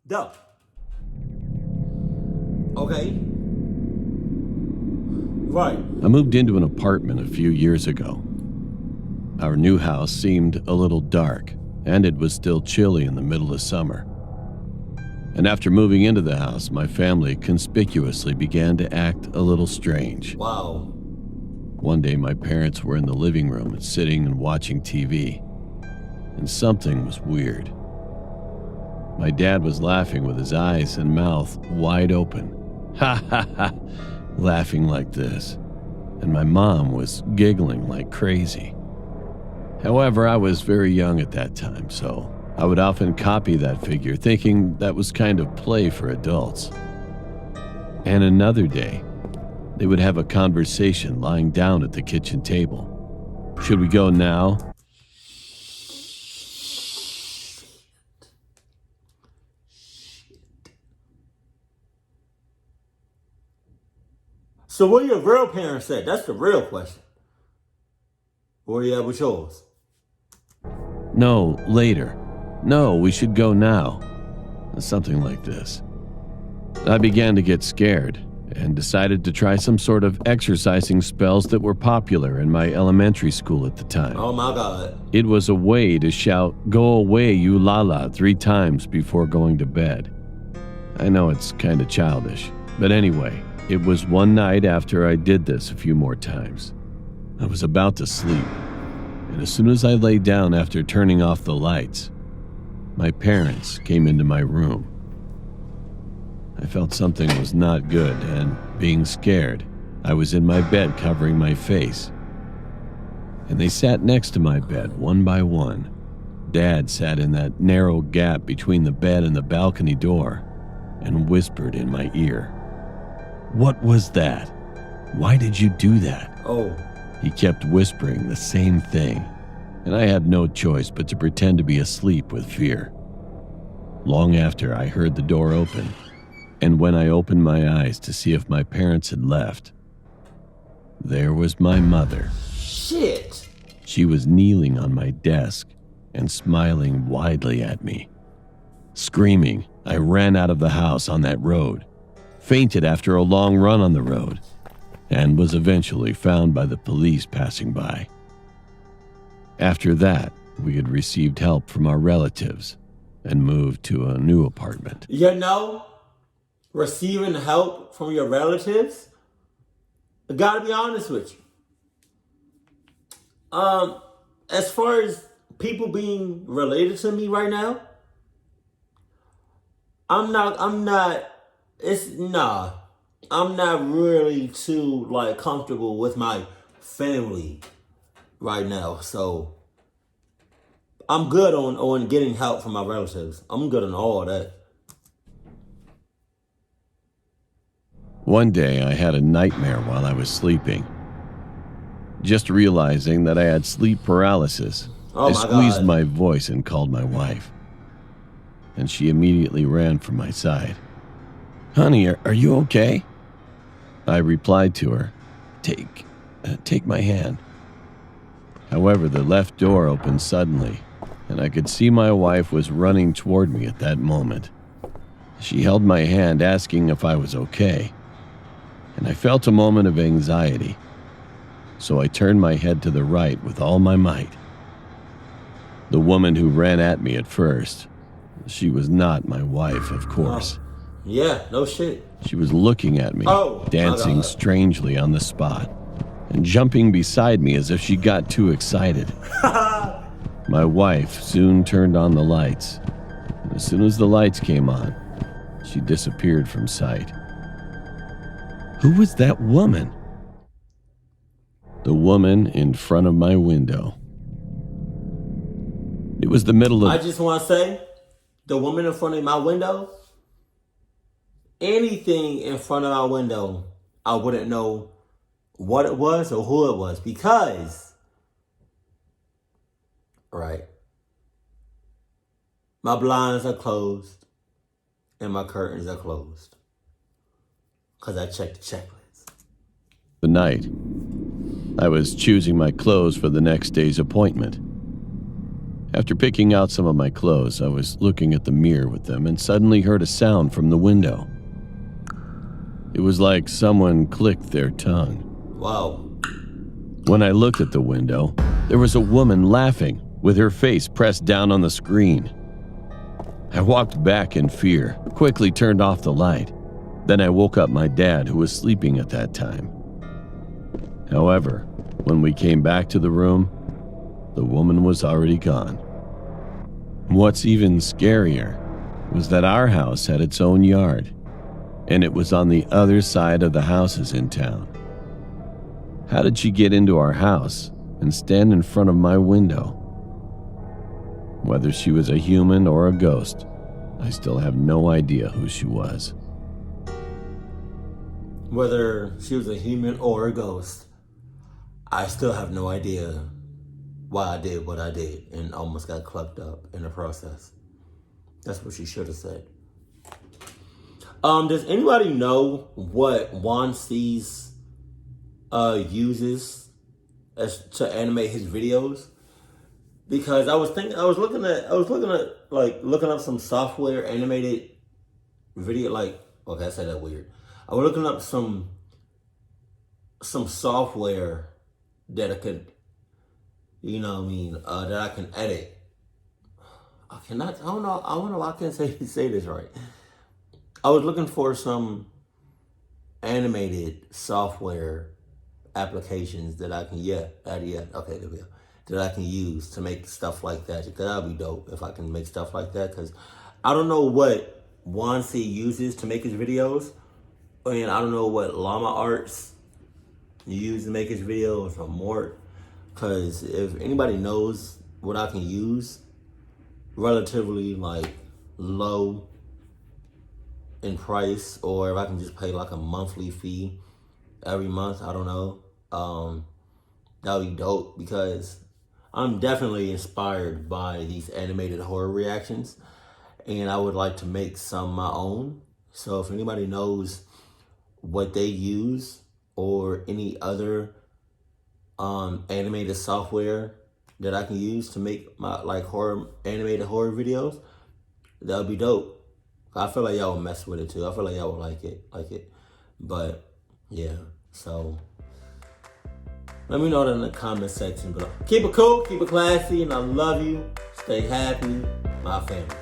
Duh. Okay. Right. I moved into an apartment a few years ago. Our new house seemed a little dark, and it was still chilly in the middle of summer. And after moving into the house, my family conspicuously began to act a little strange. Wow. One day, my parents were in the living room sitting and watching TV, and something was weird. My dad was laughing with his eyes and mouth wide open. Ha ha ha, laughing like this. And my mom was giggling like crazy. However, I was very young at that time, so I would often copy that figure, thinking that was kind of play for adults. And another day, they would have a conversation lying down at the kitchen table. Should we go now? So what do your real parents say? That's the real question. Where you at with yours? No, later. No, we should go now. Something like this. I began to get scared and decided to try some sort of exorcising spells that were popular in my elementary school at the time. Oh my God. It was a way to shout, "Go away, you lala," 3 times before going to bed. I know it's kind of childish, but anyway, it was one night after I did this a few more times. I was about to sleep, and as soon as I lay down after turning off the lights, my parents came into my room. I felt something was not good, and being scared, I was in my bed covering my face. And they sat next to my bed, one by one. Dad sat in that narrow gap between the bed and the balcony door and whispered in my ear, "What was that? Why did you do that?" Oh. He kept whispering the same thing, and I had no choice but to pretend to be asleep with fear. Long after, I heard the door open, and when I opened my eyes to see if my parents had left, there was my mother. Shit. She was kneeling on my desk and smiling widely at me. Screaming, I ran out of the house on that road, fainted after a long run on the road, and was eventually found by the police passing by. After that, we had received help from our relatives and moved to a new apartment. You know, receiving help from your relatives, I gotta be honest with you. As far as people being related to me right now, I'm not really too comfortable with my family right now. So I'm good on getting help from my relatives. I'm good on all that. One day I had a nightmare while I was sleeping. Just realizing that I had sleep paralysis, I squeezed my voice and called my wife. And she immediately ran from my side. "Honey, are you okay?" I replied to her, Take my hand." However, the left door opened suddenly, and I could see my wife was running toward me at that moment. She held my hand, asking if I was okay, and I felt a moment of anxiety, so I turned my head to the right with all my might. The woman who ran at me at first, she was not my wife, of course. Yeah, no shit. She was looking at me, dancing strangely on the spot, and jumping beside me as if she got too excited. My wife soon turned on the lights, and as soon as the lights came on, she disappeared from sight. Who was that woman? The woman in front of my window. It was the middle of... I just want to say, the woman in front of my window, anything in front of my window, I wouldn't know what it was or who it was because, right, my blinds are closed and my curtains are closed because I checked the checklist. The night, I was choosing my clothes for the next day's appointment. After picking out some of my clothes, I was looking at the mirror with them and suddenly heard a sound from the window. It was like someone clicked their tongue. Wow. When I looked at the window, there was a woman laughing with her face pressed down on the screen. I walked back in fear, quickly turned off the light. Then I woke up my dad, who was sleeping at that time. However, when we came back to the room, the woman was already gone. What's even scarier was that our house had its own yard, and it was on the other side of the houses in town. How did she get into our house and stand in front of my window? Whether she was a human or a ghost, I still have no idea who she was. Whether she was a human or a ghost, I still have no idea why I did what I did and almost got clucked up in the process. That's what she should have said. Does anybody know what Wansee's uses to animate his videos? Because I was looking up some software animated video, okay, I said that weird. I was looking up some software that I could, that I can edit. I don't know why I can't say this right. I was looking for some animated software applications that I can, okay, there we go. That I can use to make stuff like that. Because that'd be dope if I can make stuff like that. Because I don't know what Wansee uses to make his videos. And I don't know what Llama Arts use to make his videos or Mort. Because if anybody knows what I can use, relatively low in price, or if I can just pay a monthly fee every month, I don't know. That would be dope, because I'm definitely inspired by these animated horror reactions, and I would like to make some of my own. So if anybody knows what they use or any other animated software that I can use to make my animated horror videos, that would be dope. I feel like y'all would mess with it too. I feel like y'all would like it. But yeah, so let me know that in the comment section below. Keep it cool, keep it classy, and I love you. Stay happy, my family.